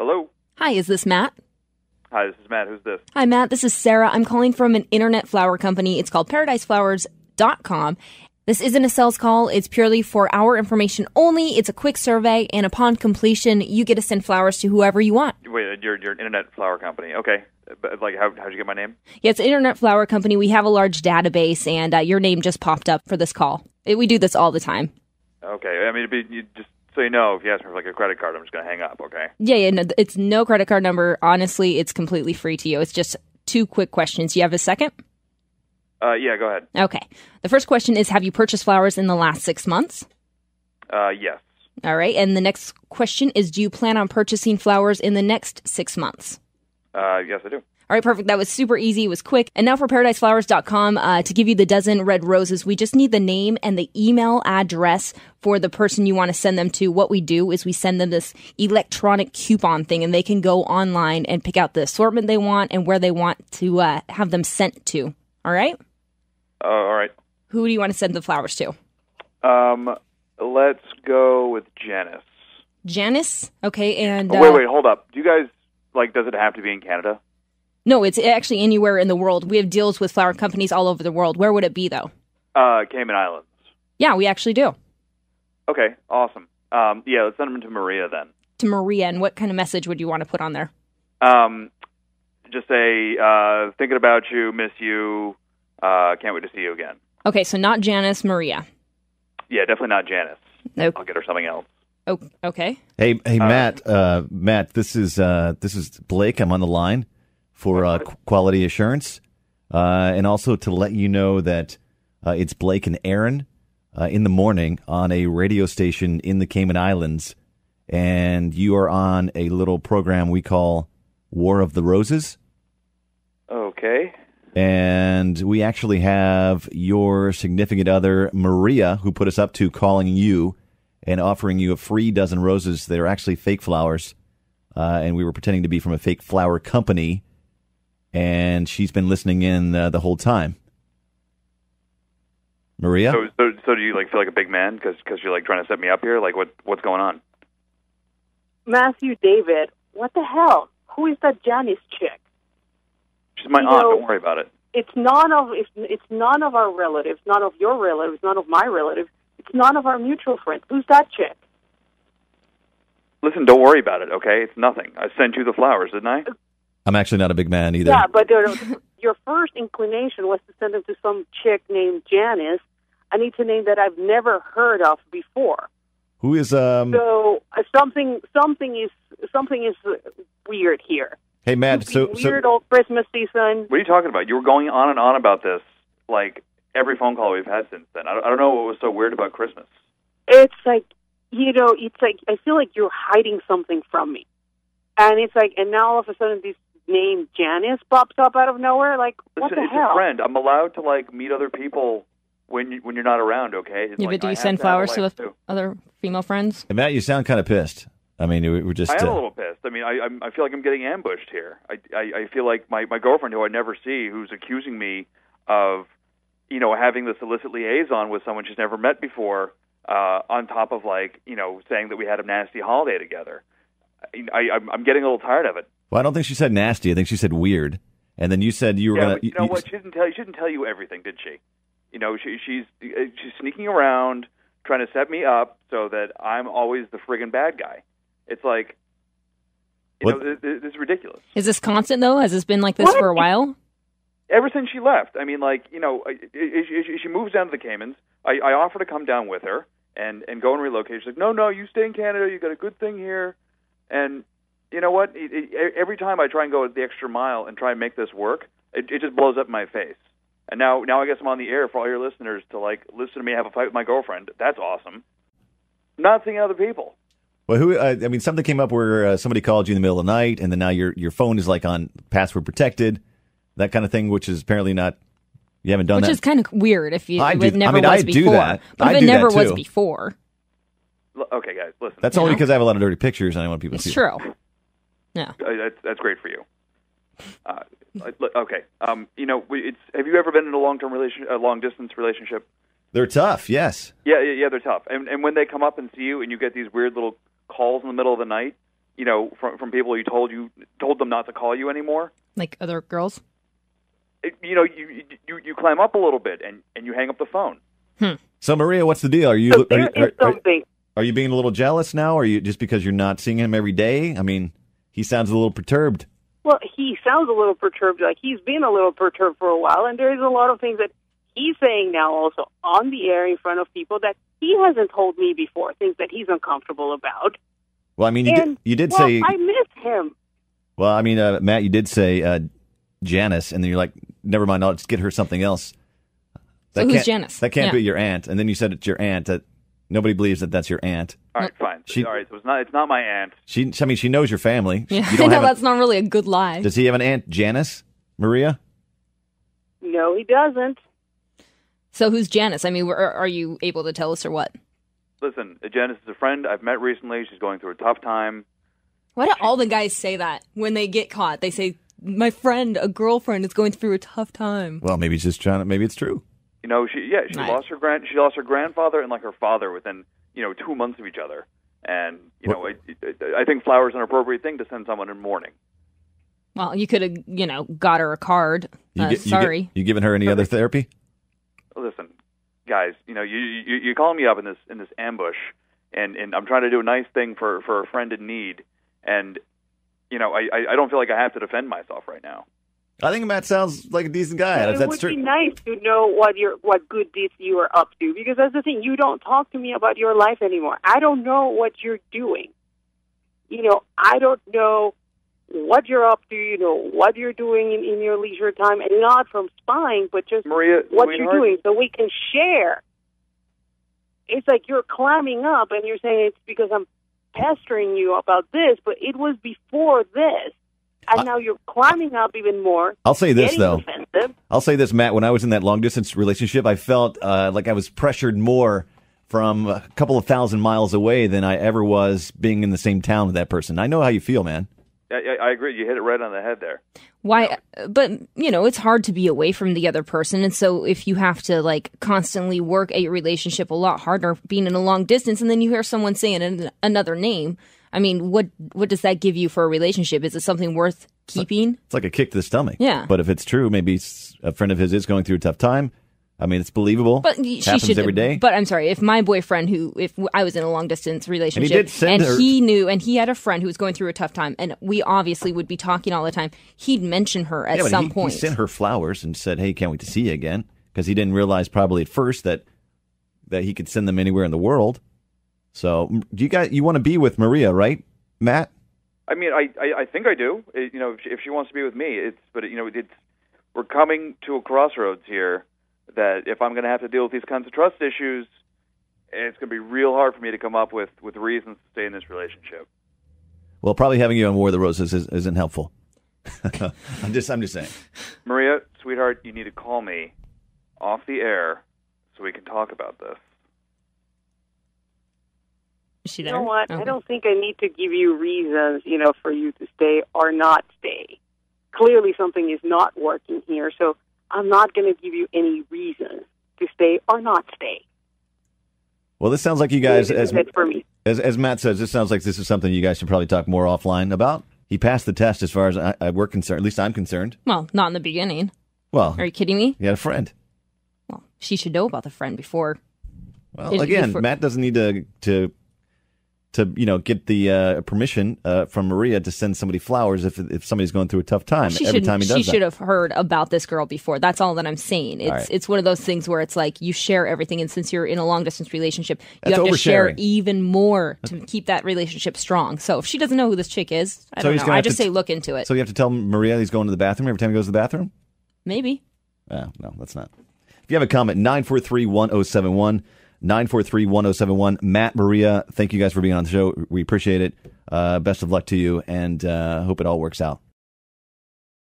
Hello. Hi, is this Matt? Hi, this is Matt. Who's this? Hi, Matt. This is Sarah. I'm calling from an internet flower company. It's called ParadiseFlowers.com. This isn't a sales call. It's purely for our information only. It's a quick survey, and upon completion, you get to send flowers to whoever you want. Wait, you're an internet flower company. Okay. But, like, how'd you get my name? Yeah, it's an internet flower company. We have a large database, and your name just popped up for this call. We do this all the time. Okay. I mean, just so you know, if you ask me for, like, a credit card, I'm just going to hang up, okay? Yeah, no, it's no credit card number. Honestly, it's completely free to you. It's just 2 quick questions. You have a second? Yeah, go ahead. Okay. The first question is, have you purchased flowers in the last 6 months? Yes. All right. And the next question is, do you plan on purchasing flowers in the next 6 months? Yes, I do. All right, perfect. That was super easy. It was quick. And now for ParadiseFlowers.com, to give you the dozen red roses, we just need the name and the email address for the person you want to send them to. What we do is we send them this electronic coupon thing, and they can go online and pick out the assortment they want and where they want to have them sent to. All right? All right. Who do you want to send the flowers to? Let's go with Janice. Janice? Okay, and... wait, hold up. Do you guys, like, does it have to be in Canada? No, it's actually anywhere in the world. We have deals with flower companies all over the world. Where would it be, though? Cayman Islands. Yeah, we actually do. Okay, awesome. Yeah, let's send them to Maria then. To Maria, and what kind of message would you want to put on there? Just say, thinking about you, miss you, can't wait to see you again. Okay, so not Janice, Maria. Yeah, definitely not Janice. Nope. I'll get her something else. Oh, okay. Hey, Matt, this is Blake. I'm on the line for quality assurance, and also to let you know that it's Blake and Aaron in the morning on a radio station in the Cayman Islands, and you are on a little program we call War of the Roses. Okay. And we actually have your significant other, Maria, who put us up to calling you and offering you a free dozen roses that are actually fake flowers, and we were pretending to be from a fake flower company. And she's been listening in the whole time. Maria? So do you like feel like a big man because you're like trying to set me up here? Like what's going on? Matthew David, what the hell? Who is that Janice chick? She's my aunt. Don't worry about it. It's none of our relatives, none of your relatives, none of my relatives. It's none of our mutual friends. Who's that chick? Listen, don't worry about it. Okay, it's nothing. I sent you the flowers, didn't I? I'm actually not a big man either. Yeah, but your first inclination was to send them to some chick named Janice. I need to name that I've never heard of before. Who is So something is weird here. Hey Matt, weird old Christmas season. What are you talking about? You were going on and on about this like every phone call we've had since then. I don't know what was so weird about Christmas. It's like I feel like you're hiding something from me, and it's like, and now all of a sudden this name Janice pops up out of nowhere. Like, what the hell? It's a friend. I'm allowed to like meet other people when you're not around. Okay. Yeah, but do you send flowers to other female friends? Hey, Matt, you sound kind of pissed. I mean, we're just... I am a little pissed. I mean, I feel like I'm getting ambushed here. I feel like my girlfriend, who I never see, who's accusing me of, having this illicit liaison with someone she's never met before, on top of, like, saying that we had a nasty holiday together. I'm getting a little tired of it. Well, I don't think she said nasty. I think she said weird. And then you said you were going to... You know what? She didn't tell you everything, did she? She's sneaking around, trying to set me up so that I'm always the friggin' bad guy. It's like, this is ridiculous. Is this constant, though? Has this been like this for a while? Ever since she left. I mean, like, she moves down to the Caymans. I offer to come down with her and go and relocate. She's like, no, you stay in Canada. You got a good thing here. And you know what? Every time I try and go the extra mile and try and make this work, it just blows up in my face. And now I guess I'm on the air for all your listeners to, like, listen to me have a fight with my girlfriend. That's awesome. Not seeing other people. Well, something came up where somebody called you in the middle of the night, and then now your phone is like on password protected, that kind of thing, which is apparently not. You haven't done that, which is kind of weird if I do that. But if it never was before. Okay, guys, listen. That's only because I have a lot of dirty pictures, and I want people to see. It's true. Yeah, that's great for you. Okay, have you ever been in a long distance relationship? They're tough, yes. Yeah, they're tough. And when they come up and see you, and you get these weird little calls in the middle of the night, from people you told them not to call you anymore. Like other girls? You climb up a little bit and you hang up the phone. So, Maria, what's the deal? Are you So there is something. are you being a little jealous now? Or are you just because you're not seeing him every day? I mean, he sounds a little perturbed. Well, he sounds a little perturbed, like he's been a little perturbed for a while, and there's a lot of things that he's saying now also on the air in front of people that he hasn't told me before, things that he's uncomfortable about. Well, I mean, you did well, say... I miss him. Well, I mean, Matt, you did say Janice, and then you're like, never mind, I'll just get her something else. So who's Janice? That can't Yeah. be your aunt. And then you said it's your aunt. That nobody believes that that's your aunt. All right, fine. All right, so it's not my aunt. She knows your family. Yeah, You don't I know have that's not really a good lie. Does he have an aunt, Janice? Maria? No, he doesn't. So who's Janice? I mean, are you able to tell us or what? Listen, Janice is a friend I've met recently. She's going through a tough time. Why do all the guys say that when they get caught? They say, my friend, a girlfriend, is going through a tough time. Well, maybe he's just trying to... Maybe it's true. She Right. lost her grandfather and like her father within 2 months of each other. And I think flowers are an appropriate thing to send someone in mourning. Well, you could have, got her a card. Sorry. You giving her any other therapy? Listen, guys, you calling me up in this ambush, and I'm trying to do a nice thing for a friend in need, and I don't feel like I have to defend myself right now. I think Matt sounds like a decent guy. If It that's would true. be nice to know what good deeds you are up to, because that's the thing. You don't talk to me about your life anymore. I don't know what you're doing. I don't know what you're up to, what you're doing in your leisure time, and not from spying, but just Maria, what sweetheart, you're doing so we can share. It's like you're climbing up and you're saying it's because I'm pestering you about this, but it was before this. And now you're climbing up even more. I'll say this, getting though. defensive. I'll say this, Matt. When I was in that long-distance relationship, I felt like I was pressured more from a couple of thousand miles away than I ever was being in the same town with that person. I know how you feel, man. I agree. You hit it right on the head there. Why? But, it's hard to be away from the other person. And so if you have to, constantly work at your relationship a lot harder being in a long distance, and then you hear someone saying another name, I mean, what does that give you for a relationship? Is it something worth keeping? It's like a kick to the stomach. Yeah. But if it's true, maybe a friend of his is going through a tough time. I mean, it's believable. But it happens every day. But I'm sorry, if my boyfriend, if I was in a long distance relationship, did send her- he knew, and he had a friend who was going through a tough time, and we obviously would be talking all the time, he'd mention her at some point. He sent her flowers and said, "Hey, can't wait to see you again," because he didn't realize probably at first that he could send them anywhere in the world. So, you want to be with Maria, right, Matt? I mean, I think I do. If she wants to be with me, we're coming to a crossroads here. That if I'm going to have to deal with these kinds of trust issues, it's going to be real hard for me to come up with reasons to stay in this relationship. Well, probably having you on War of the Roses isn't helpful. I'm just saying. Maria, sweetheart, you need to call me off the air so we can talk about this. Is she You there? know what? Okay. I don't think I need to give you reasons, for you to stay or not stay. Clearly something is not working here, so I'm not going to give you any reasons to stay or not stay. Well, this sounds like you guys, This is it for me. as Matt says, this sounds like this is something you guys should probably talk more offline about. He passed the test as far as we're concerned. At least I'm concerned. Well, not in the beginning. Well, Are you kidding me? he had a friend. Well, she should know about the friend before. Well, again, Matt doesn't need to get the permission from Maria to send somebody flowers if somebody's going through a tough time. Every time he does she that. should have heard about this girl before. That's all that I'm saying. It's right. it's one of those things where it's like you share everything, and since you're in a long distance relationship, you That's have to share oversharing. even more to keep that relationship strong. So if she doesn't know who this chick is, I So don't he's know. gonna I have just to say look into it. So you have to tell Maria he's going to the bathroom every time he goes to the bathroom? Maybe. No, that's not. If you have a comment, 943-1071, 943-1071. Matt, Maria, thank you guys for being on the show. We appreciate it. Best of luck to you, and hope it all works out.